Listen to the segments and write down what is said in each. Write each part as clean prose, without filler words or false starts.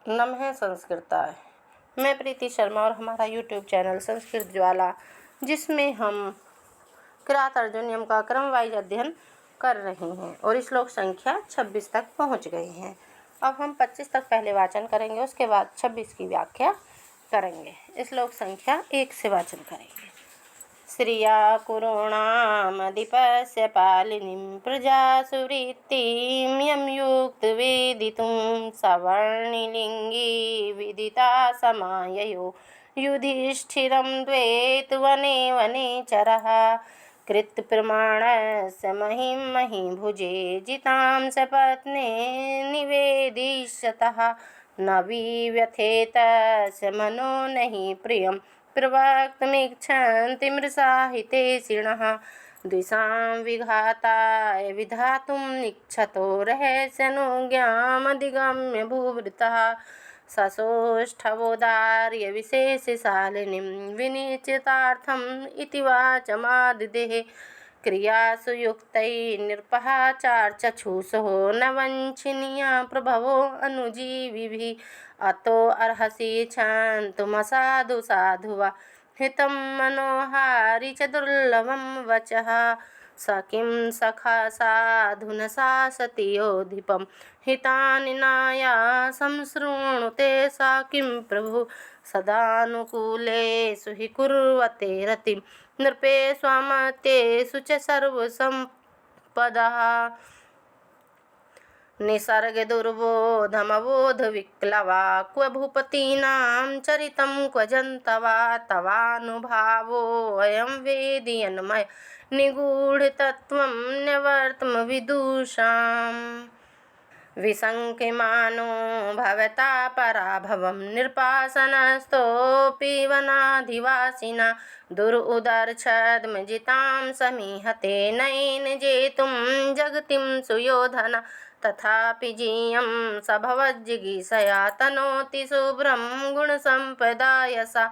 नमः संस्कृताय। मैं प्रीति शर्मा और हमारा यूट्यूब चैनल संस्कृत ज्वाला, जिसमें हम किरात अर्जुनियम का क्रम वाइज अध्ययन कर रहे हैं और श्लोक संख्या 26 तक पहुंच गए हैं। अब हम 25 तक पहले वाचन करेंगे, उसके बाद 26 की व्याख्या करेंगे। श्लोक संख्या 1 से वाचन करेंगे। श्रिया कुरुणामधिपस्य पालिनीं प्रजासुवृत्तिं यं युक्तवेदितुं सवर्णिलिङ्गी विदिता समाययो युधिष्ठिरं द्वैत वने वनेचरः कृतप्रमाणस्य महीभुजे जितां सपत्ने निवेदिष्यतः न विव्यथेत स मनो नहि प्रियं प्रवक्तुमिच्छन्ति मृषाहितेषिणः द्विषां विघाताय विधातुं निक्षतो रहस्यनुज्ञामधिगम्य भूवृतः ससोष्ठवोदार्य विशेषशालिनीं विनिश्चितार्थम् इति वाचमादिदेः क्रियासु युक्तैर्निरपः चार्चक्षुषो न वञ्चनीया प्रभवो अनुजीविभिः अतो अर्हसि क्षन्तुमसाधु साधु वा हितं मनोहारि च दुर्लभं वचः स किं सखा साधुन शासति योधिपं हितानि नायासं शृणुते सा किं प्रभु सदानुकूलेषु हि कुर्वते रतिं नृपेष्वमर्त्येषु च सर्वसम्पदः निसर्गदुर्बोधमबोधविक्लवा क्व भूपतीनां चरितं क्व जन्तवा तवानुभावोऽयं वेदयन्मय निगूढतत्त्वं न्यवर्तमविदुषाम् विशङ्क्यमानो भवता पराभवं निर्पासनस्तोऽपि वनाधिवासिना दुरुदर्शद्मजितां समीहते नयेन जेतुं जगतिं सुयोधना तथापि जीयं स भवज्जिगीषया तनोति शुभ्रं गुणसम्पदायसा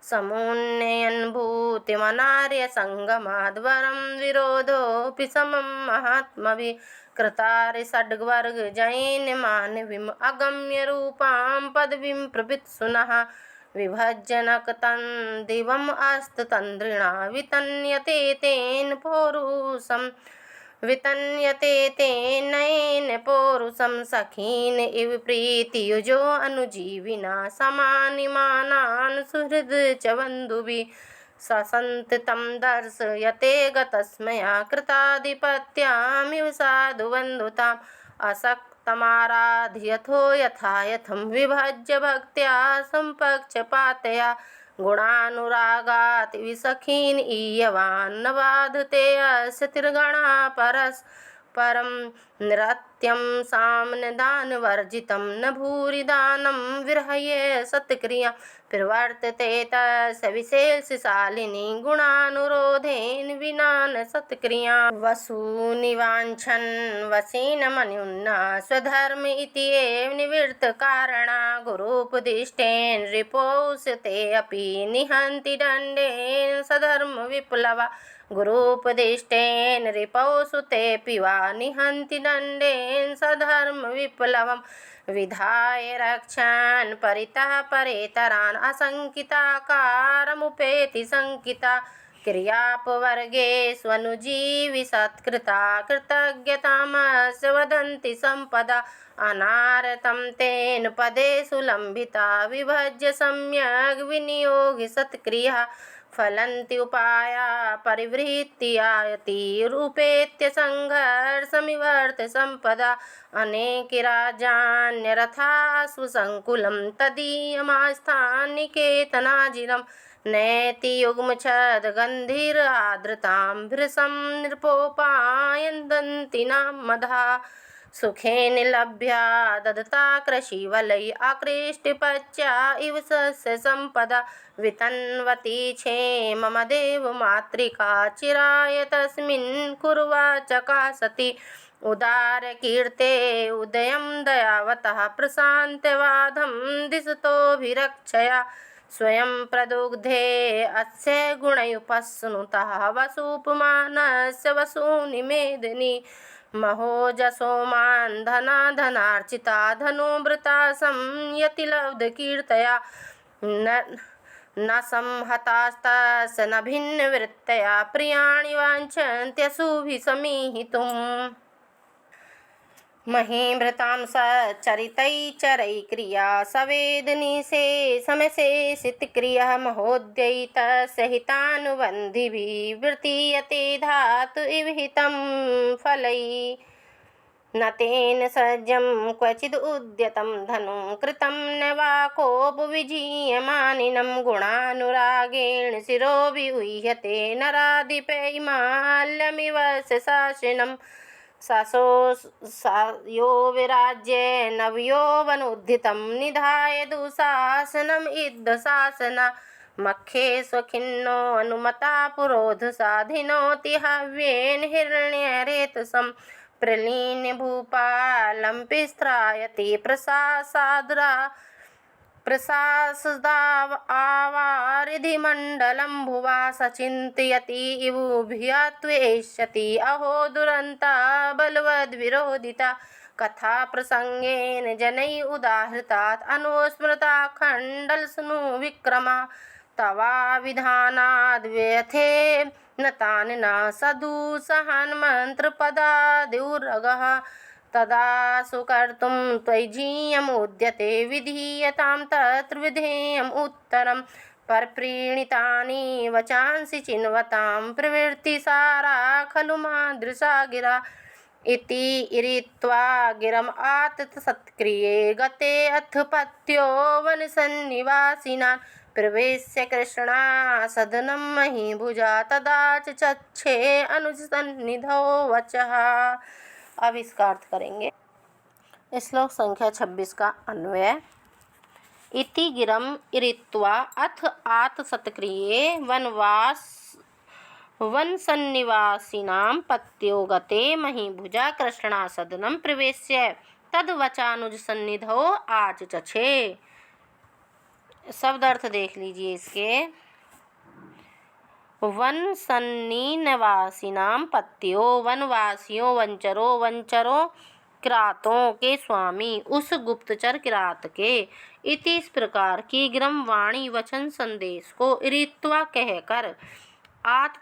समुन्नयन् भूतिमनार्यसङ्गमाद्वरं विरोधोऽपि समं महात्मभिः कृतारि षड्वर्गजयेन मानवीम् अगम्य रूपां पदवीं प्रवित्सुनः विभज्यनकतं दिवम् अस्ततन्द्रिणा वितन्यते तेन पौरुषं वितन्यते तेनैन पौरुषं सखीन इव प्रीतियुजो अनुजीविना समानिमानान् सुहृद च बन्धुभिः ससन्ततं दर्शयते गतस्मया कृताधिपत्यामिव साधुबन्धुताम् असक्तमाराध्यथो यथा यथं विभज्य भक्त्या सम्पक्षपातया गुणानुरागात् विसखीन् ईयवान् न बाधते अस्य तिर्गणा परस्परं निरत्यं साम्यदानवर्जितं न भूरि दानं विरहये सत्क्रिया प्रवर्तते तस्य विशेषशालिनी गुणानुरोधेन विना न सत्क्रिया वसूनिवाञ्छन् वसीनमन्युन्ना स्वधर्म इति एव निवृत्तकारणा गुरूपदिष्टेन रिपोषते अपि निहन्ति दण्डेन सधर्मविप्लवा गुरूपदिष्टेन रिपौसुतेऽपि वा निहन्ति दण्डेन सधर्मविप्लवं विधाय रक्षन् परितः परेतरान् असङ्किताकारमुपेति शङ्किता क्रियापवर्गेष्वनुजीवि सत्कृता कृतज्ञतामस्य वदन्ति सम्पदा अनारतं तेन पदेषु लम्बिता विभज्य सम्यग् विनियोगि सत्क्रिया फलन्ति उपाया परिवृत्तियायति रूपेत्य संघर्षमिवर्त सम्पदा अनेके राजान्यरथासु संकुलं तदीयमास्थान्निकेतनाजिरं नेति युग्मच्छद गन्धीर आर्द्रतां भृशं नृपोपायन्दन्ति नामधा सुखेन लभ्या ददता कृषिवलै आकृष्टपच्या इव सस्य सम्पदा वितन्वती क्षेममदेव मातृका चिराय तस्मिन् कुर्वा चकासति उदारकीर्ते उदयं दयावतः प्रशान्तवादं दिशतोभिरक्षया स्वयं प्रदुग्धे अस्य गुणयुपस्नुतः वसूपमानस्य वसूनि मेदिनी महोजसोमान् धनार्चिता धनुवृता संयति लब्धकीर्तया न संहतास्तस्य न भिन्नवृत्तया प्रियाणि वाञ्छन्त्यशुभिसमीहितुम् महीभृतां सच्चरितैश्चरैक्रिया सवेदनीशे समशेषितक्रियः महोद्ययितस्य हितानुबन्धिभिः वृतीयते धातु इव हितं फलैः न तेन सज्जं क्वचिद् उद्यतं धनुं कृतं न वा कोपविजीयमानिनं गुणानुरागेण शिरो विऊह्यते नराधिपैमाल्यमिव शासिनं यो विराज्ये नवयौवनोद्धितं निधाय दुःशासनम् इद्धशासन मखे स्वखिन्नो अनुमता पुरोधसाधिनोति हव्येन हिरण्यरेतसं प्रलीन भूपालं पिस्त्रायति प्रसासदावारिधिमण्डलं भुवा सचिन्तयति इवुभ्यत्वेष्यति अहो दुरन्ता बलवद्विरोधिता कथा प्रसंगेन जनै उदाहृतात् अनुस्मृता खण्डलसनु विक्रमा तवा विधानाद्व्यथे न तान् न सदुसहान् मन्त्रपदादिउरगः तदा सुकर्तुं त्वयिजीयमुद्यते विधीयतां तत्र विधेयम् उत्तरं परप्रीणितानि वचांसि चिन्वतां प्रवृत्तिसारा खलु मादृशा गिरा इति इरित्वा गिरम् आततसत्क्रिये गते अथ पत्यो वनसन्निवासिनान् प्रवेश्य कृष्णा सदनं महीभुजा तदा चक्षे अनुजसन्निधौ वचः। अब इसका अर्थ करेंगे। श्लोक संख्या 26 का अन्वय। इति गिरम इरित्वा अथ आतसत्क्रिये वनसन्निवासिनां पत्यो गते महीभुजा कृष्णासदनं प्रवेश्य तद्वचानुजसन्निधौ आचचछे। शब्द अर्थ देख लीजिए इसके। वनसन्निवासिनां पत्यो वनवासियों वंचरों किरातों के स्वामी उस गुप्तचर किरात के। इति इस प्रकार की ग्रम वाणी वचन संदेश को इरित्वा कहकर आत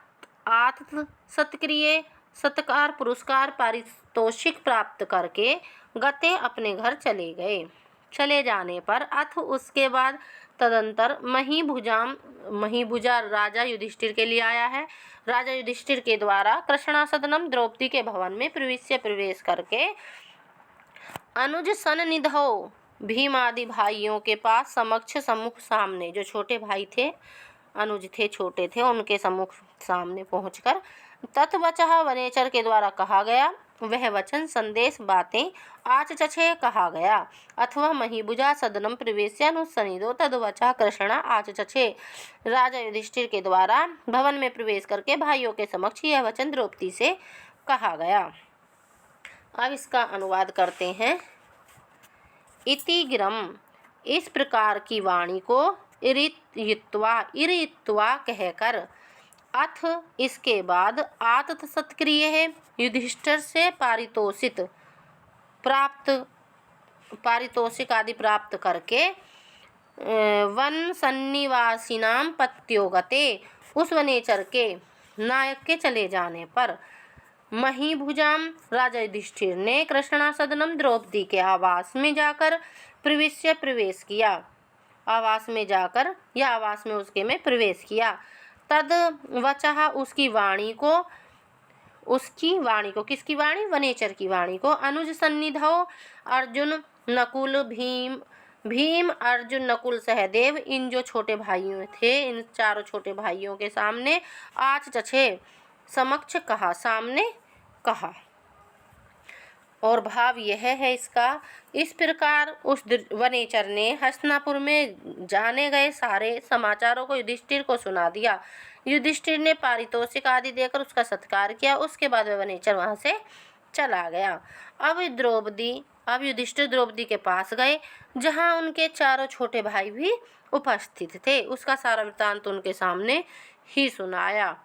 सत्क्रिय सत्कार पुरस्कार पारितोषिक प्राप्त करके गते अपने घर चले जाने पर अथ उसके बाद तदंतर महीभुजा राजा युधिष्ठिर के लिए आया है। राजा युधिष्ठिर के द्वारा कृष्णासदनम द्रौपदी के भवन में प्रवेश करके अनुज सन्निधौ भीम आदि भाइयों के पास सम्मुख सामने, जो छोटे भाई थे अनुज थे छोटे थे, उनके सम्मुख सामने पहुंचकर तत्वचः वनेचर के द्वारा कहा गया वह वचन संदेश बातें आचचछे कहा गया। अथवा महीभुजा सदनम प्रवेश्यानुसन्निधौ तद्वचः कृष्ण आचचछे। राजा युधिष्ठिर के द्वारा भवन में प्रवेश करके भाइयों के समक्ष यह वचन द्रौपदी से कहा गया। अब इसका अनुवाद करते हैं। इति गिरम इस प्रकार की वाणी को इरित्वा कहकर अथ इसके बाद आतत सत्क्रिय है युधिष्ठिर से पारितोषिक आदि प्राप्त करके वन सन्निवासिनाम पत्योगते उस वनेचर के नायक के चले जाने पर महीभुजाम राजा युधिष्ठिर ने कृष्णासदनम द्रौपदी के आवास में जाकर प्रवेश किया। आवास में जाकर या आवास में उसके में प्रवेश किया। तद वचः उसकी वाणी को किसकी वाणी? वनेचर की वाणी को अनुज सन्निधौ अर्जुन नकुल भीम अर्जुन नकुल सहदेव इन जो छोटे भाइयों थे, इन चारों छोटे भाइयों के सामने आचचछे समक्ष कहा, सामने कहा। और भाव यह है इसका, इस प्रकार उस वनेचर ने हस्तिनापुर में जाने गए सारे समाचारों को युधिष्ठिर को सुना दिया। युधिष्ठिर ने पारितोषिक आदि देकर उसका सत्कार किया। उसके बाद वह वनेचर वहां से चला गया। अब युधिष्ठिर द्रौपदी के पास गए जहां उनके चारों छोटे भाई भी उपस्थित थे। उसका सारा वृत्तांत उनके सामने ही सुनाया।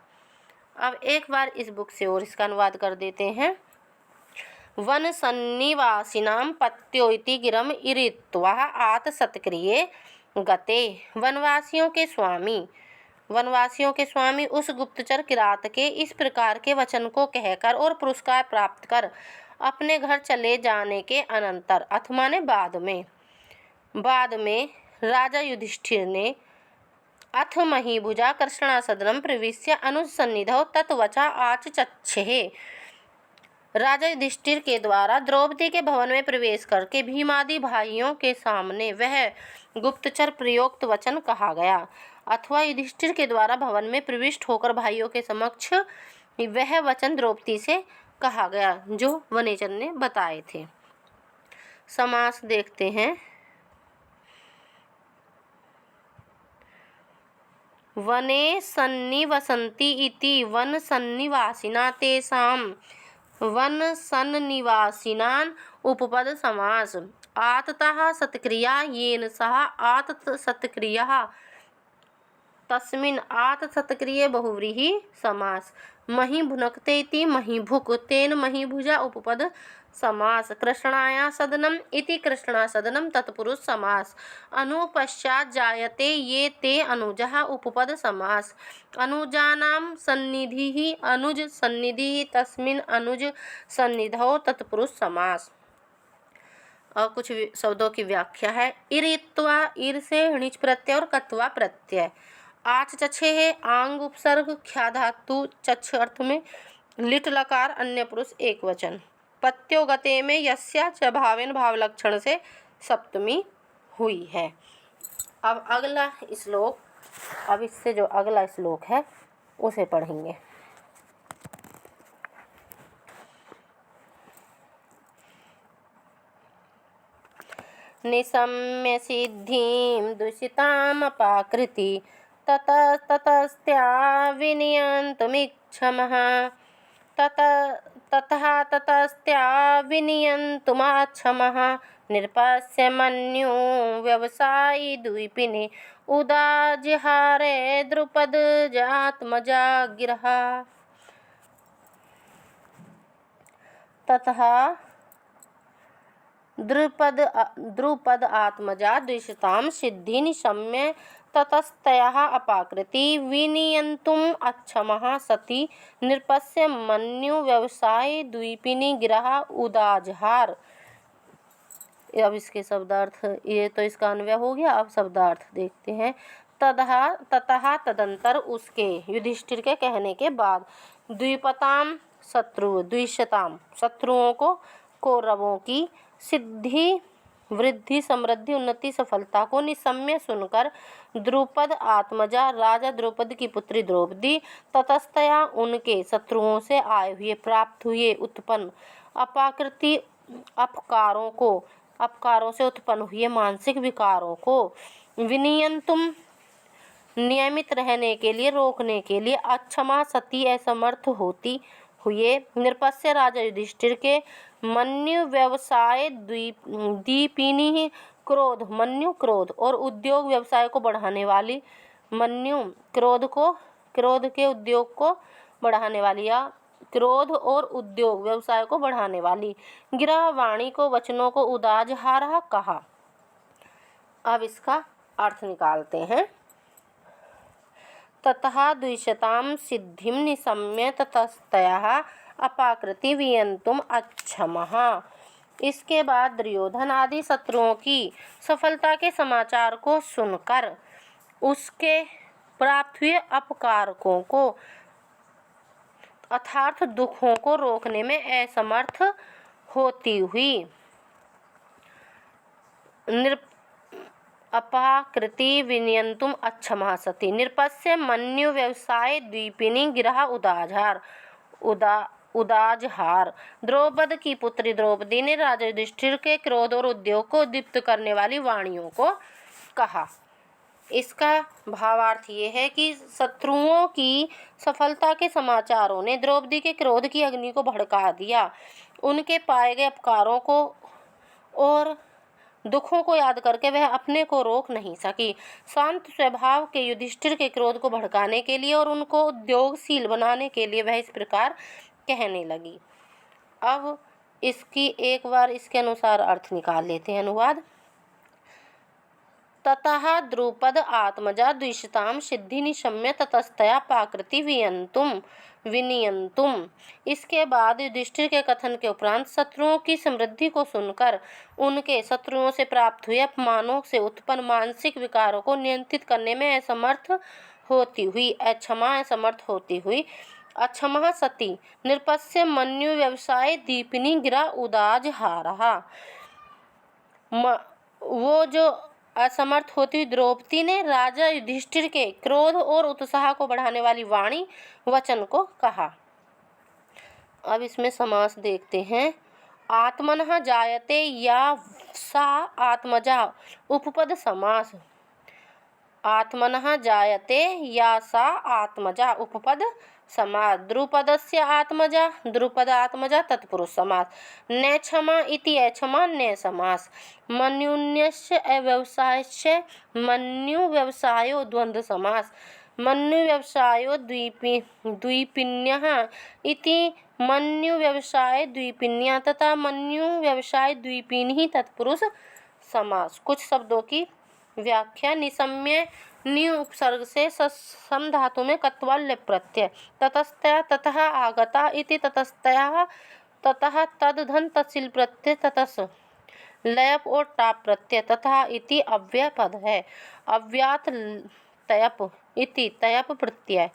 अब एक बार इस बुक से और इसका अनुवाद कर देते हैं। वन सन्निवासिनां पत्यो इति गिरम इरित्वा आत सत्क्रिये गते। वनवासियों के स्वामी उस गुप्तचर किरात के इस प्रकार के वचन को कहकर और पुरस्कार प्राप्त कर अपने घर चले जाने के अनंतर अथवा ने बाद में राजा युधिष्ठिर ने अथ महीभुजा कृष्णासदनम प्रविश्य अनुज सन्निधौ तत्वचा आचचक्षे। राजा युधिष्ठिर के द्वारा द्रौपदी के भवन में प्रवेश करके भीमादि भाइयों के सामने वह गुप्तचर प्रयोक्त वचन कहा गया, अथवा युधिष्ठिर के द्वारा भवन में प्रविष्ट होकर भाइयों के समक्ष वह वचन द्रौपदी से कहा गया जो वनेचर ने बताए थे। समास देखते हैं। वने सन्निवसन्ति इति वन सन्निवासिना तेषां वन सन्निवासिनान् उपपद समास। आततः सत्क्रिया येन सह आतत सत्क्रियः तस्मिन् आत सत्क्रिये बहुव्रीहि समास। मही भुनक्ते इति महीभुक् तेन महीभुजा उपपद समास। कृष्णाया सदनम इति कृष्णा सदनम तत्पुरुष समास। अनुपश्चात् जायते ये ते अनुजः उपपद समास। अनुजानां सन्निधिः अनुज सन्निधिः तस्मिन् अनुज सन्निधौ तत्पुरुष समास। और कुछ शब्दों की व्याख्या है। इरित्वा इर से णिच प्रत्यय और कत्वा प्रत्यय। आच चछे है आंग उपसर्ग ख्या धातु चछ अर्थ में लिट लकार अन्य पुरुष एक वचन। पत्यो गते में यस्या च भावेन भाव लक्षण से सप्तमी हुई है। अब अगला श्लोक, अब इससे जो अगला श्लोक है उसे पढ़ेंगे। निशम्य सिद्धिं दूषितामपाकृति ततस्त्या विनियन्तुमिच्छमः ततस्त्या विनियन्तुमाच्छमः निरपस्य मन्यु व्यवसायी द्वीपिने उदाजिहारे द्रुपद जात्मजा गिरः। ततः द्रुपद आत्मजा द्विषतां सिद्धि निशम्य ततस्तया अपाकृति विनियन्तुम् अच्छमः सति नृपस्य मन्यु व्यवसाय द्वीपिनी गिरः उदाजहार। अब इसके शब्दार्थ, ये तो इसका अन्वय हो गया। अब शब्दार्थ देखते हैं। ततः तदंतर उसके युधिष्ठिर के कहने के बाद द्विपताम द्विशताम शत्रुओं को कौरवों की सिद्धि वृद्धि समृद्धि उन्नति सफलता को निशम्य सुनकर द्रुपद आत्मजा राजा द्रुपद की पुत्री द्रौपदी ततस्तया उनके शत्रुओं से आए हुए प्राप्त हुए उत्पन्न अपाकृति अपकारों से उत्पन्न हुए मानसिक विकारों को विनियंतुम नियमित रहने के लिए रोकने के लिए अक्षमा सती असमर्थ होती हुए नृपस्य राजा युधिष्ठिर के मन्यु व्यवसाय दीपिनी मन्यु क्रोध और उद्योग व्यवसाय को बढ़ाने वाली मन्यु क्रोध के उद्योग को बढ़ाने वाली या क्रोध और उद्योग व्यवसाय को बढ़ाने वाली गिरह वाणी को वचनों को उदाजहारः कहा। अब इसका अर्थ निकालते हैं। ततः द्विशतां सिद्धिं निशम्य ततस्तया अपाकृति वियंतुम अच्छमः। इसके बाद दुर्योधन आदि शत्रुओं की सफलता के समाचार को सुनकर उसके प्राप्त हुए अपकारकों को अर्थात दुखों को रोकने में असमर्थ होती हुई अपाकृति विनियंतुम अच्छमः सती नृपस्य मन्यु व्यवसाय द्वीपिनी गिरह उदाजहार। द्रौपद की पुत्री द्रौपदी ने राजा युधिष्ठिर के क्रोध और उद्योग को दीप्त करने वाली वाणियों को कहा। इसका भावार्थ ये है कि शत्रुओं की सफलता के समाचारों ने द्रौपदी के क्रोध की अग्नि को भड़का दिया। उनके पाए गए अपकारों को और दुखों को याद करके वह अपने को रोक नहीं सकी। शांत स्वभाव के युधिष्ठिर के क्रोध को भड़काने के लिए और उनको उद्योगशील बनाने के लिए वह इस प्रकार कहने लगी। अब इसकी एक बार इसके अनुसार अर्थ निकाल लेते हैं। अनुवाद: ततः द्रुपद आत्मजा द्विषताम सिद्धि निशम्य ततस्तया पाकृति विनियंतुम। इसके बाद युधिष्ठिर के कथन के उपरांत शत्रुओं की समृद्धि को सुनकर उनके शत्रुओं से प्राप्त हुए अपमानों से उत्पन्न मानसिक विकारों को नियंत्रित करने में असमर्थ होती हुई अक्षमा सती निरपस्य मन्यु व्यवसाय दीपिनी गिरा उदाज हारहा। वो जो असमर्थ होती हुई द्रौपदी ने राजा युधिष्ठिर के क्रोध और उत्साह को बढ़ाने वाली वाणी वचन को कहा। अब इसमें समास देखते हैं। आत्मनः जायते या सा आत्मजा उपपद समास। आत्मनः जायते या सा आत्मजा उपपद समास। द्रुपदस्य आत्मजा द्रुपद आत्मजा तत्पुरुष समास। नैक्षमा इति अक्षमा ने समास। मन्युन्यस्य अव्यवसायस्य मन्यु व्यवसायो द्वंद्व समास। मन्यु व्यवसायो द्विपिन्यः इति मन्यु व्यवसाय द्विपिन्या तथा मन्यु व्यवसाय द्विपिनी तत्पुरुष समास। कुछ शब्दों की व्याख्या। निशम्य नि उपसर्ग से सम धातु में कत्वल्य प्रत्यय। ततस्तया ततः आगता इति ततस्तया ततः तदधन तत्सिल प्रत्यय ततस लयप और टाप प्रत्यय तथा इति अव्यय पद है। अव्यात तयप इति तयप प्रत्यय।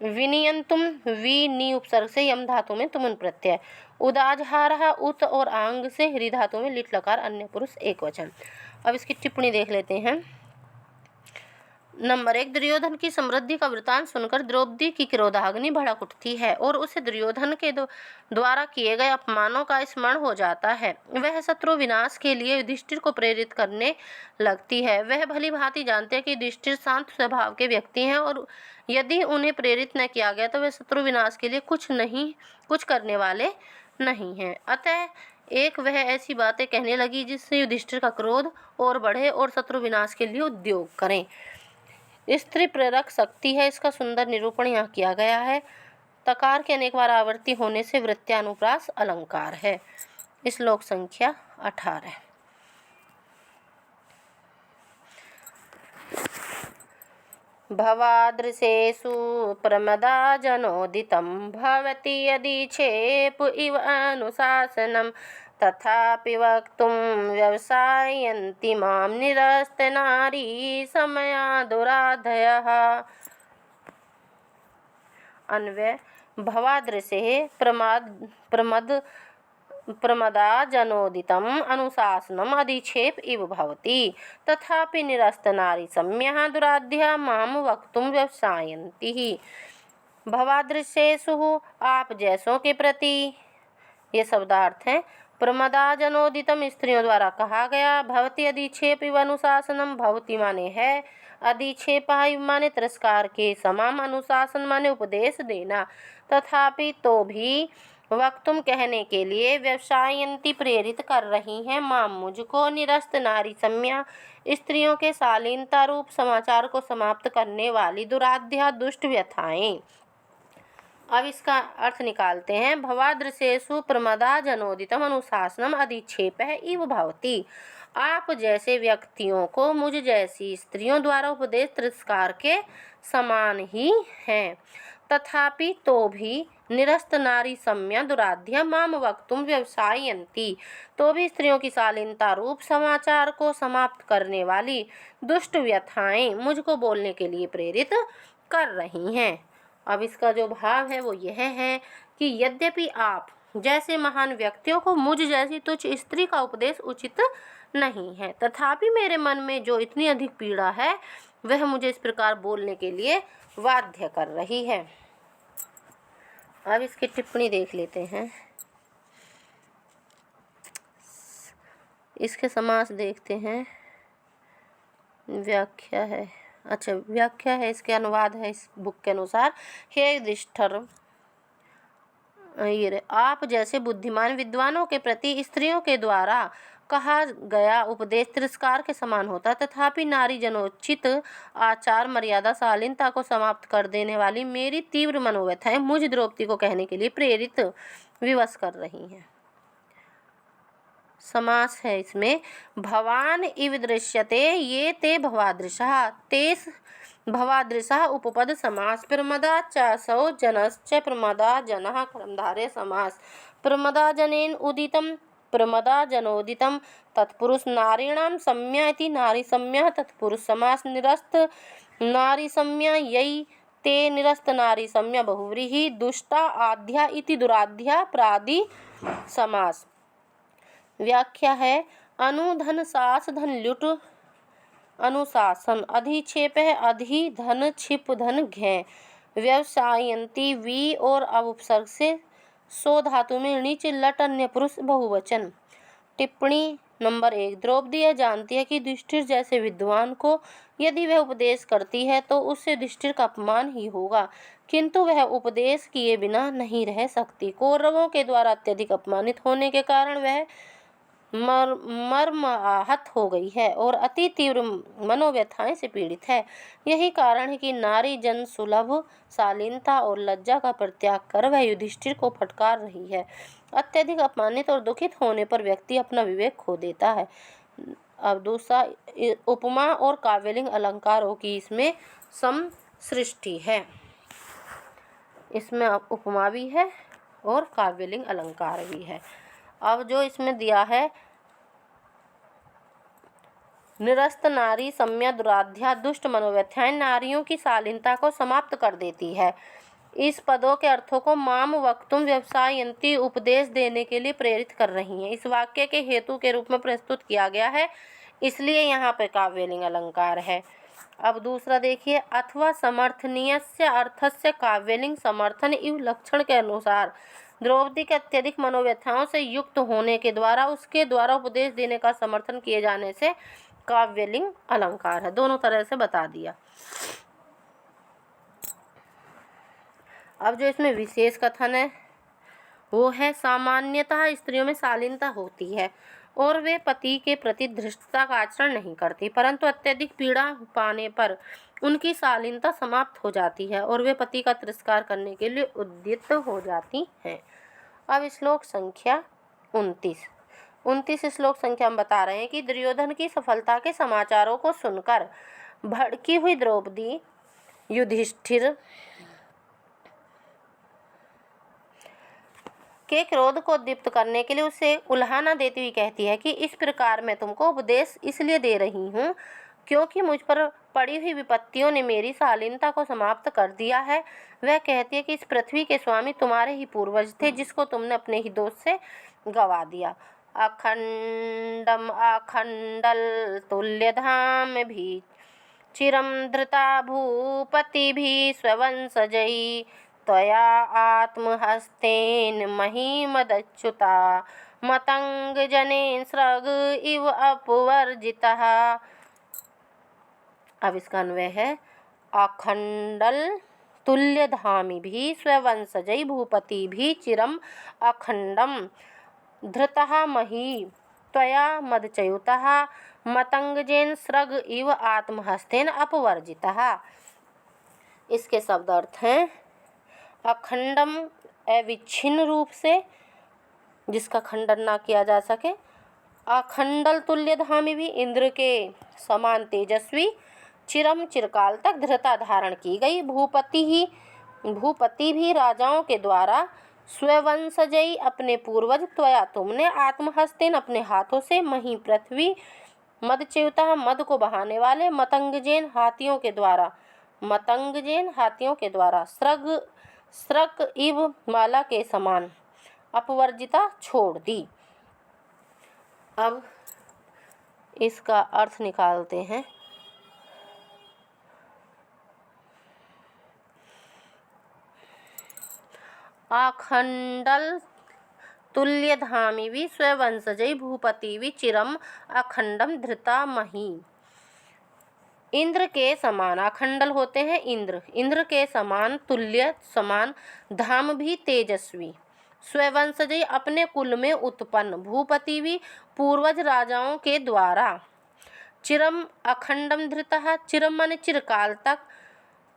विनियंतुम वि नि उपसर्ग से यम धातु में तुमन प्रत्यय। उदाजहारः उत और आंग से हृ धातु में लिट लकार अन्य पुरुष एक वचन। अब इसकी टिप्पणी देख लेते हैं। नंबर 1, दुर्योधन की समृद्धि का वृतांत सुनकर द्रौपदी की क्रोधाग्नि भड़क उठती है और उसे दुर्योधन के द्वारा किए गए अपमानों का स्मरण हो जाता है। वह शत्रु विनाश के लिए युधिष्ठिर को प्रेरित करने लगती है। वह भली भांति जानते हैं कि युधिष्ठिर शांत स्वभाव के व्यक्ति हैं और यदि उन्हें प्रेरित न किया गया तो वे शत्रु विनाश के लिए कुछ करने वाले नहीं हैं। अतः वह ऐसी बातें कहने लगी जिससे युधिष्ठिर का क्रोध और बढ़े और शत्रु विनाश के लिए उद्योग करें। स्त्री प्रेरक शक्ति है, इसका सुंदर निरूपण यहाँ किया गया है। तकार के अनेक बार आवर्ती होने से वृत्यानुप्रास अलंकार है। श्लोक संख्या 18। भवादृशेषु प्रमदा जनोदितं भवति यदि क्षेप इव अनुशासनं तथापि वक्तुं व्यवसायन्ति मां निरस्तनारी समया दुराधयः। अन्वय: भवादृशे प्रमदा जनोदितम् अनुशासनम् अधिक्षेप इव भवति तथापि निरस्तनारी सम्यः दुराध्या मां वक्तुं व्यवसायन्ति। भवादृशेषु आप जैसों के प्रति, ये शब्दार्थ है। प्रमदा जनोदितम स्त्रियों द्वारा कहा गया। भवति अधिक्षेप इव अनुशासनम, भवति माने है, अधिक्षेप माने तिरस्कार के, समाम अनुशासन माने उपदेश देना, तथापि तो भी, वक्तुम कहने के लिए, व्यवसायंती प्रेरित कर रही हैं, माम मुझको, निरस्त नारी सम्या स्त्रियों के शालीनता रूप समाचार को समाप्त करने वाली दुराध्या दुष्ट व्यथाएं। अब इसका अर्थ निकालते हैं। भवादृशेषु प्रमदा जनोदितम अनुशासनम अधिक्षेप इव भवति। आप जैसे व्यक्तियों को मुझ जैसी स्त्रियों द्वारा उपदेश तिरस्कार के समान ही हैं। तथापि तो भी निरस्त नारी सम्या दुराध्या माम वक्तुम व्यवसायन्ति, तो भी स्त्रियों की शालीनता रूप समाचार को समाप्त करने वाली दुष्ट व्यथाएं मुझको बोलने के लिए प्रेरित कर रही हैं। अब इसका जो भाव है वो यह है कि यद्यपि आप जैसे महान व्यक्तियों को मुझ जैसी तुच्छ स्त्री का उपदेश उचित नहीं है, तथापि मेरे मन में जो इतनी अधिक पीड़ा है वह मुझे इस प्रकार बोलने के लिए बाध्य कर रही है। अब इसकी टिप्पणी देख लेते हैं। इसके समास देखते हैं। व्याख्या है, अच्छा व्याख्या है, इसके अनुवाद है इस बुक के अनुसार। हे युधिष्ठिर, ये आप जैसे बुद्धिमान विद्वानों के प्रति स्त्रियों के द्वारा कहा गया उपदेश तिरस्कार के समान होता, तथापि नारी जनोचित आचार मर्यादा शालीनता को समाप्त कर देने वाली मेरी तीव्र मनोव्यथाएं मुझ द्रौपदी को कहने के लिए प्रेरित विवश कर रही हैं। समास है इसमें। भवान इव दृश्यते ये ते भवादृशः, तेस भवादृशः उपपद समास। प्रमदा चासौ जनश्च प्रमदा जनः कर्मधारय समास। प्रमदा जनेन उदितं प्रमदा जनोदितं तत्पुरुष नारीणां संज्ञा इति नारी संज्ञा तत्पुरुष समास। निरस्त नारी संज्ञा यै ते निरस्त नारी संज्ञा बहुव्रीहि। दुष्टा आध्या इति दुराध्या प्रादि समास। व्याख्या है अनुधन सास धन ल्युट अनुशासन अधिक्षेप है अधि धन छिप धन घै व्यवसायंती वी और अब उपसर्ग से सो धातु में नीच लट अन्य पुरुष बहुवचन। टिप्पणी नंबर 1। द्रौपदी यह जानती है कि युधिष्ठिर जैसे विद्वान को यदि वह उपदेश करती है तो उससे युधिष्ठिर का अपमान ही होगा, किंतु वह उपदेश किए बिना नहीं रह सकती। कौरवों के द्वारा अत्यधिक अपमानित होने के कारण वह मर्म आहत हो गई है और अति तीव्र मनोव्यथाएं से पीड़ित है। यही कारण है कि नारी जन सुलभ शालीनता और लज्जा का परित्याग कर वह युधिष्ठिर को फटकार रही है। अत्यधिक अपमानित और दुखित होने पर व्यक्ति अपना विवेक खो देता है। अब दूसरा, उपमा और काव्यलिंग अलंकारों की इसमें सृष्टि है। इसमें उपमा भी है और काव्यलिंग अलंकार भी है। अब जो इसमें दिया है, निरस्त नारी सम्या दुराध्या दुष्ट मनोव्यथाएं नारियों की शालीनता को समाप्त कर देती है। इस पदों के अर्थों को माम वक्तुम व्यवसायंती उपदेश देने के लिए प्रेरित कर रही हैं। इस वाक्य के हेतु के रूप में प्रस्तुत किया गया है, इसलिए यहाँ पे काव्यलिंग अलंकार है। अब दूसरा देखिए, अथवा समर्थनीयस्य अर्थस्य काव्यलिंग समर्थन इव लक्षण के अनुसार द्रौपदी के अत्यधिक मनोव्यथाओं से युक्त होने के द्वारा उसके द्वारा उपदेश देने का समर्थन किए जाने से काव्यलिंग अलंकार है। दोनों तरह से बता दिया। अब जो इसमें विशेष कथन है वो है, सामान्यतः स्त्रियों में शालीनता होती है और वे पति के प्रति धृष्टता का आचरण नहीं करती, परंतु अत्यधिक पीड़ा पाने पर उनकी शालीनता समाप्त हो जाती है और वे पति का तिरस्कार करने के लिए उद्यत हो जाती हैं। अब श्लोक संख्या 29 श्लोक संख्या हम बता रहे हैं कि दुर्योधन की सफलता के समाचारों को सुनकर भड़की हुई द्रौपदी युधिष्ठिर के क्रोध को दीप्त करने के लिए उसे उल्हाना देती हुई कहती है कि इस प्रकार मैं तुमको उपदेश इसलिए दे रही हूँ क्योंकि मुझ पर पड़ी हुई विपत्तियों ने मेरी शालीनता को समाप्त कर दिया है। वह कहती है कि इस पृथ्वी के स्वामी तुम्हारे ही पूर्वज थे जिसको तुमने अपने ही दोष से गवा दिया। अखंडम अखंडल तुल्यधाम भी चिरम धृता भूपति भी स्वंसजयी त्वया आत्महस्तेन महीमदच्युता मतंग जनेन स्रग इव अपवर्जितः। अब इसका अन्वय है, अखंडल तुल्यधामी भी स्वंसजयी भूपति भी चिरम अखंडम धृतः मही त्वया मदच्युतः मतंगजेन स्रग इव आत्महस्तेन अपवर्जितः। इसके शब्द अर्थ हैं, अखंडम अविच्छिन्न रूप से जिसका खंडन ना किया जा सके, अखंडल तुल्यधामी भी इंद्र के समान तेजस्वी, चिरम चिरकाल तक धृता धारण की गई, भूपति भी राजाओं के द्वारा, स्ववंशजयी अपने पूर्वज, त्वया तुमने, आत्महस्तेन अपने हाथों से, मही पृथ्वी, मदच्युता मद को बहाने वाले, मतंगजेन हाथियों के द्वारा, स्रग इव माला के समान, अपवर्जिता छोड़ दी। अब इसका अर्थ निकालते हैं। अखंडल तुल्यधामी भी स्ववंशजयी भूपति भी चिरम अखंडम धृता मही। इंद्र के समान, अखंडल होते हैं इंद्र के समान, तुल्य समान, धाम भी तेजस्वी, स्ववंशजयी अपने कुल में उत्पन्न, भूपति भी पूर्वज राजाओं के द्वारा, चिरम अखंडम धृतः, चिरम माने चिरकाल तक,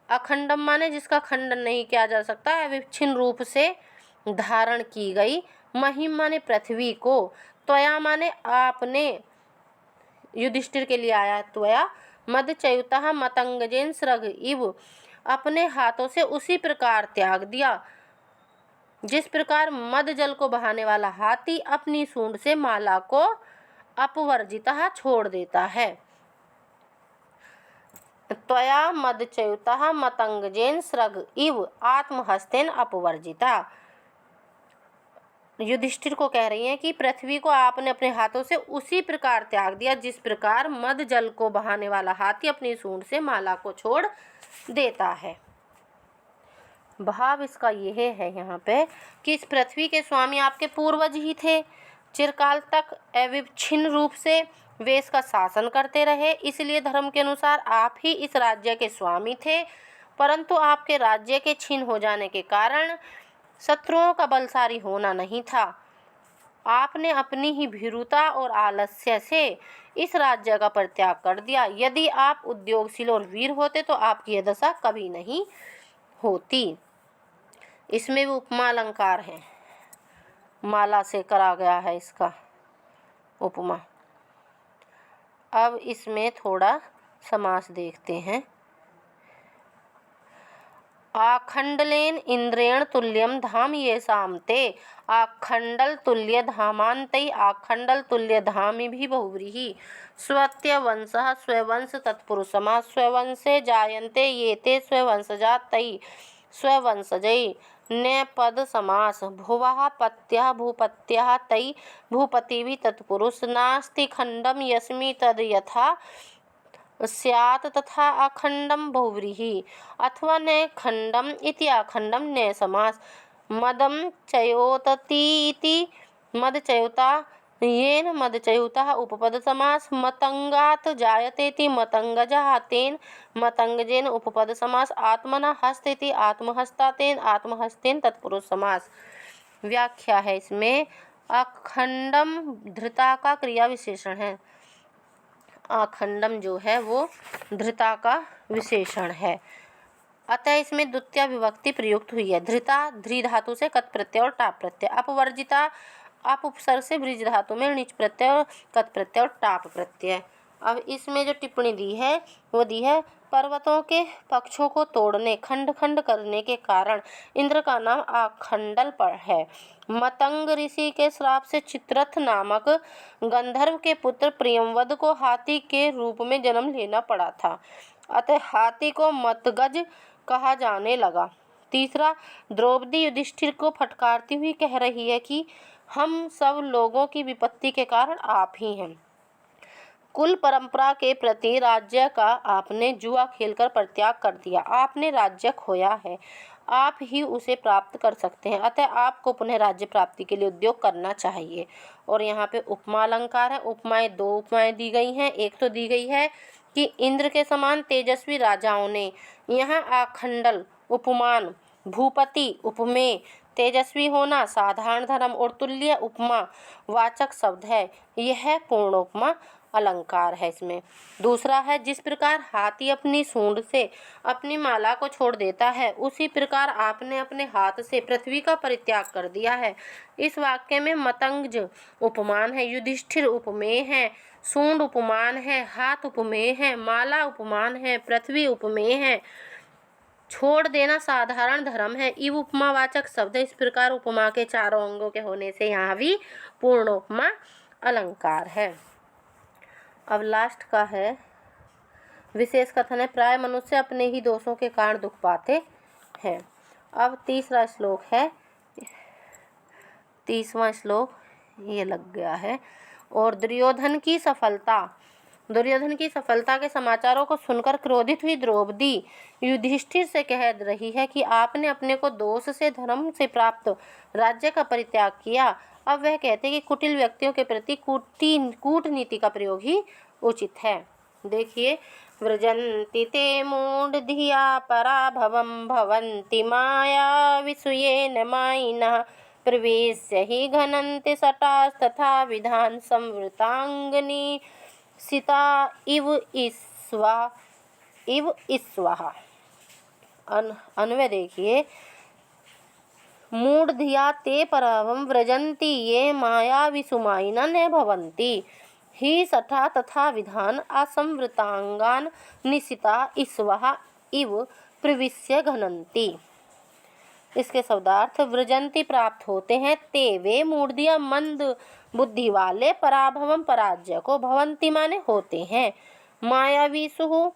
अखंडम माने जिसका खंडन नहीं किया जा सकता, अविच्छिन्न रूप से धारण की गई, महिम माने पृथ्वी को, त्वया माने आपने, युधिष्ठिर के लिए आया त्वया, मदच्युतः मतंगजेन सृग इव, अपने हाथों से उसी प्रकार त्याग दिया जिस प्रकार मद जल को बहाने वाला हाथी अपनी सूंड से माला को अपवर्जितः छोड़ देता है। त्वया मदच्युतः मतंगजेन सृग इव आत्महस्तेन अपवर्जिता। युधिष्ठिर को कह रही हैं कि पृथ्वी को आपने अपने हाथों से उसी प्रकार त्याग दिया जिस प्रकार मद जल को बहाने वाला हाथी अपनी सूंड से माला को छोड़ देता है। भाव इसका यह है यहाँ पे कि इस पृथ्वी के स्वामी आपके पूर्वज ही थे, चिरकाल तक अविच्छिन्न रूप से वे इसका शासन करते रहे, इसलिए धर्म के अनुसार आप ही इस राज्य के स्वामी थे। परंतु आपके राज्य के छीन हो जाने के कारण शत्रुओं का बलशाली होना नहीं था। आपने अपनी ही भीरुता और आलस्य से इस राज्य का परित्याग कर दिया। यदि आप उद्योगशील और वीर होते तो आपकी यह दशा कभी नहीं होती। इसमें भी उपमा अलंकार है, माला से करा गया है इसका उपमा। अब इसमें थोड़ा समास देखते हैं। आखंडलेन इंद्रेण तुल्यम धाम येषां ते, आखंडल तुल्य धामान्तै आखंडल तुल्य धामी भी बहुव्रीहि। स्वत्यवंशः स्ववंश तत्पुरुषमा, स्ववंशे जायन्ते ये ते स्ववंशजा तै स्ववंशजै। नेपद समास, भुवः पत्यः भूपत्यः तै भूपतिभिः तत्पुरुष। नास्ति खंडम यस्मि तद यथा स्यात् तथा अखंडम बहुव्रीहि। अथवा न खंडम इति अखंडम न समास। मदम चयोतति इति मदच्युता येन मदच्युतः उपपद समास। मतंगात् जायतेति मतंगजः तेन मतंगजेन उपपद समास। आत्मना हस्त इति आत्महस्ता तेन आत्महस्तेन तत्पुरुष समास। व्याख्या है इसमें, अखंडम धृता का क्रिया विशेषण है। अखंडम जो है वो धृता का विशेषण है, अतः इसमें द्वितीय विभक्ति प्रयुक्त हुई है। धृता ध्री धातु से कत प्रत्यय और टाप प्रत्यय। अपवर्जिता अप उपसर्ग से बृज धातु में नीच प्रत्यय और कत प्रत्यय और टाप प्रत्यय। अब इसमें जो टिप्पणी दी है वो दी है, पर्वतों के पक्षों को तोड़ने खंड खंड करने के कारण इंद्र का नाम आखंडल पर है। मतंग ऋषि के श्राप से चित्रथ नामक गंधर्व के पुत्र प्रियंवद को हाथी के रूप में जन्म लेना पड़ा था, अतः हाथी को मतगज कहा जाने लगा। तीसरा, द्रौपदी युधिष्ठिर को फटकारती हुई कह रही है कि हम सब लोगों की विपत्ति के कारण आप ही हैं। कुल परंपरा के प्रति राज्य का आपने जुआ खेलकर परित्याग कर दिया। आपने राज्य खोया है, आप ही उसे प्राप्त कर सकते हैं, अतः आपको पुनः राज्य प्राप्ति के लिए उद्योग करना चाहिए। और यहाँ पे उपमा अलंकार है। उपमाएं, दो उपमाएं दी गई हैं। एक तो दी गई है कि इंद्र के समान तेजस्वी राजाओं ने, यहाँ आखंडल उपमान, भूपति उपमेय, तेजस्वी होना साधारण धर्म और तुल्य उपमा वाचक शब्द है। यह पूर्ण उपमा अलंकार है इसमें। दूसरा है, जिस प्रकार हाथी अपनी सूंड से अपनी माला को छोड़ देता है, उसी प्रकार आपने अपने हाथ से पृथ्वी का परित्याग कर दिया है। इस वाक्य में मतंगज उपमान है, युधिष्ठिर उपमेय है, सूंड उपमान है, हाथ उपमेय है, माला उपमान है, पृथ्वी उपमेय है, छोड़ देना साधारण धर्म है। इव उपमावाचक शब्द। इस प्रकार उपमा के चारों अंगों के होने से यहाँ भी पूर्ण उपमा अलंकार है। अब लास्ट का है विशेष कथन है, प्राय मनुष्य अपने ही दोषों के कारण दुख पाते हैं। अब तीसरा श्लोक है, 30वां श्लोक ये लग गया है। और दुर्योधन की सफलता के समाचारों को सुनकर क्रोधित हुई द्रौपदी युधिष्ठिर से कह रही है कि आपने अपने को दोष से धर्म से प्राप्त राज्य का परित्याग किया। अब वह कहते हैं कि कुटिल व्यक्तियों के प्रति कूटनीति का प्रयोग ही उचित है। देखिए, व्रजन्ति ते मूढ़धिया पराभवं भवन्ति माया विसूयेन मायिनः प्रवेश्य हि घनन्ति सटास्तथा विधान संवृतांगनी सीता इव ईश्वा। अन्वय देखिए, मूढ़धिया ते पराभवं व्रजन्ति ये मायाविषुमायिना न भवन्ति हि सठा तथा विधान असंवृतांगान निशिता ईश्वः इव प्रविश्य घनन्ति। इसके शब्दार्थ, व्रजंती प्राप्त होते हैं, ते वे मूढ़धिया मंद बुद्धि वाले, पराभवम पराजय को, भवंती माने होते हैं, मायावीसु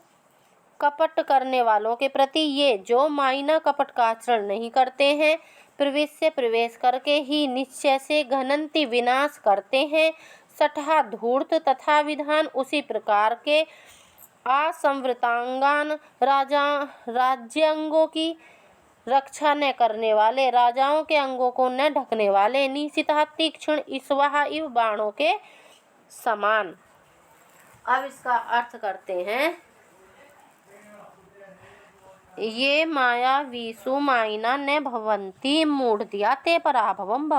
कपट करने वालों के प्रति, ये जो माइना कपट का आचरण नहीं करते हैं, प्रवेश प्रवेश करके ही निश्चय से घनंती विनाश करते हैं, सठा धूर्त तथा विधान उसी प्रकार के, असंवृतांगान राज्यांगों की रक्षा न करने वाले, राजाओं के अंगों को न ढकने वाले, निशिता तीक्ष्ण ईश्वः इव बाणों के समान। अब इसका अर्थ करते हैं, ये मायावीषु मायिना न भवन्ति मूढ़धिया ते पराभवम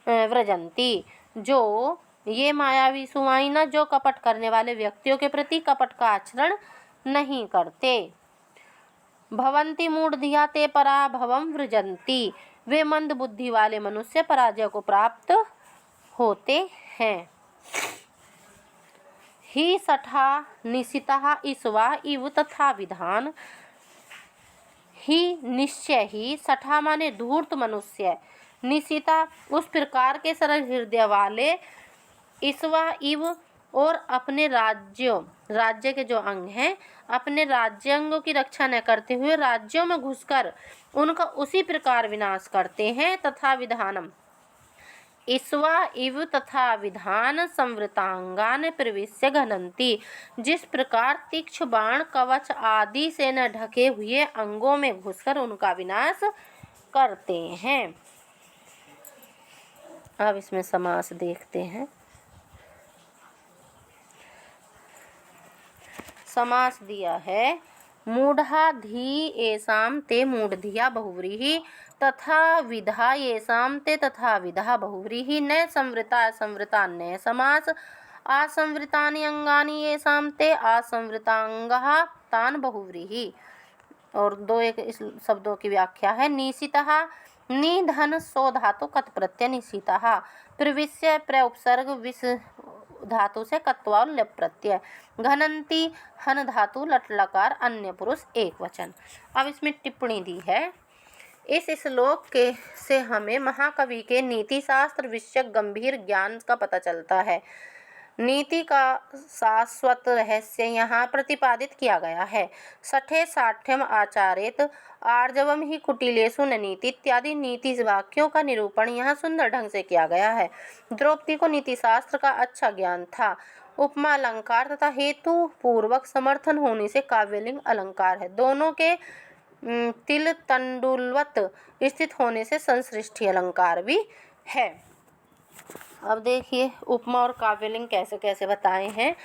व्रजन्ति। जो ये मायावीषु मायिना जो कपट करने वाले व्यक्तियों के प्रति कपट का आचरण नहीं करते, भवन्ति मूढ़धिया ते पराभवम व्रजन्ति, वे मंद बुद्धि वाले मनुष्य पराजय को प्राप्त होते हैं। ही सठा निशिता ईश्वा इव तथा विधान, ही निश्चय ही, सठा माने धूर्त मनुष्य, निशिता उस प्रकार के सरल हृदय वाले, ईश्वा इव और अपने राज्य के जो अंग हैं, अपने राज्यांगों की रक्षा न करते हुए राज्यों में घुसकर उनका उसी प्रकार विनाश करते हैं। तथा विधानम, ईश्वा इव तथा विधान संवृतांगान प्रविश्य घनन्ति, जिस प्रकार तीक्ष्ण बाण कवच आदि से न ढके हुए अंगों में घुसकर उनका विनाश करते हैं। अब इसमें समास देखते हैं। समास दिया है, मूढ़ाधि येषां ते मूढ़धिया बहुव्रीहि तथा विधा येषां ते तथा विधा बहुव्रीहि, न संवृता असंवृता न समास, असंवृतानि अंगानि येषां ते असंवृतांगाः तान् बहुव्रीहि। और दो एक इस शब्दों की व्याख्या है, निशितः निधन सो धातु कत प्रत्यय निशितः, प्रविश्य प्रउपसर्ग विस धातु से कत्वा लप प्रत्यय, घनंती हन धातु लट लकार अन्य पुरुष एक वचन। अब इसमें टिप्पणी दी है, इस श्लोक के से हमें महाकवि के नीति शास्त्र विषयक गंभीर ज्ञान का पता चलता है। नीति का शाश्वत रहस्य यहाँ प्रतिपादित किया गया है। सठे साठ्यम आचारेत आर्जवम ही कुटिलेषु न नीति इत्यादि नीति वाक्यों का निरूपण यहाँ सुंदर ढंग से किया गया है। द्रौपदी को नीति शास्त्र का अच्छा ज्ञान था। उपमा अलंकार तथा हेतु पूर्वक समर्थन होने से काव्यलिंग अलंकार है। दोनों के तिल तंडुलवत स्थित होने से संसृष्टि अलंकार भी है। अब देखिए उपमा और काव्यलिंग कैसे कैसे बताए हैं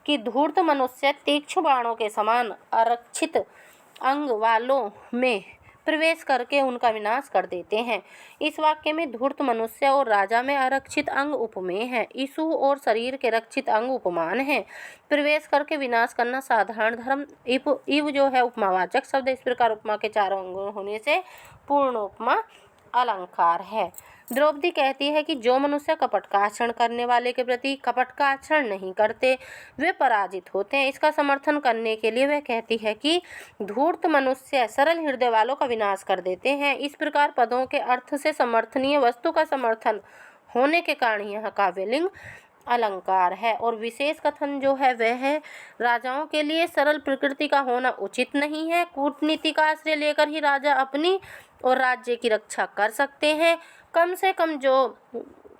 कि धूर्त मनुष्य तीक्ष्ण बाणों के समान आरक्षित अंग वालों में प्रवेश करके उनका विनाश कर देते हैं। इस वाक्य में धूर्त मनुष्य और राजा में आरक्षित अंग उपमेय है, ईशु और शरीर के रक्षित अंग उपमान है। प्रवेश करके विनाश करना साधारण धर्म, इव जो है उपमावाचक शब्द। इस प्रकार उपमा के चारों अंग होने से पूर्ण उपमा अलंकार है। द्रौपदी कहती है कि जो मनुष्य कपट का आचरण करने वाले के प्रति कपट का आचरण नहीं करते वे पराजित होते हैं। इसका समर्थन करने के लिए वह कहती है कि धूर्त मनुष्य सरल हृदय वालों का विनाश कर देते हैं। इस प्रकार पदों के अर्थ से समर्थनीय वस्तु का समर्थन होने के कारण यह काव्यलिंग अलंकार है। और विशेष कथन जो है वह है, राजाओं के लिए सरल प्रकृति का होना उचित नहीं है। कूटनीति का आश्रय लेकर ही राजा अपनी और राज्य की रक्षा कर सकते हैं। कम से कम जो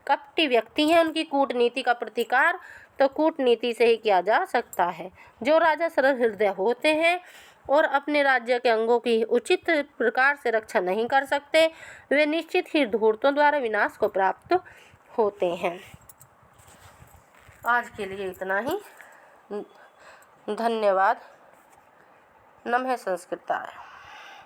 कपटी व्यक्ति हैं उनकी कूटनीति का प्रतिकार तो कूटनीति से ही किया जा सकता है। जो राजा सरल हृदय होते हैं और अपने राज्य के अंगों की उचित प्रकार से रक्षा नहीं कर सकते वे निश्चित ही धूर्तों द्वारा विनाश को प्राप्त होते हैं। आज के लिए इतना ही। धन्यवाद। नमः संस्कृताय।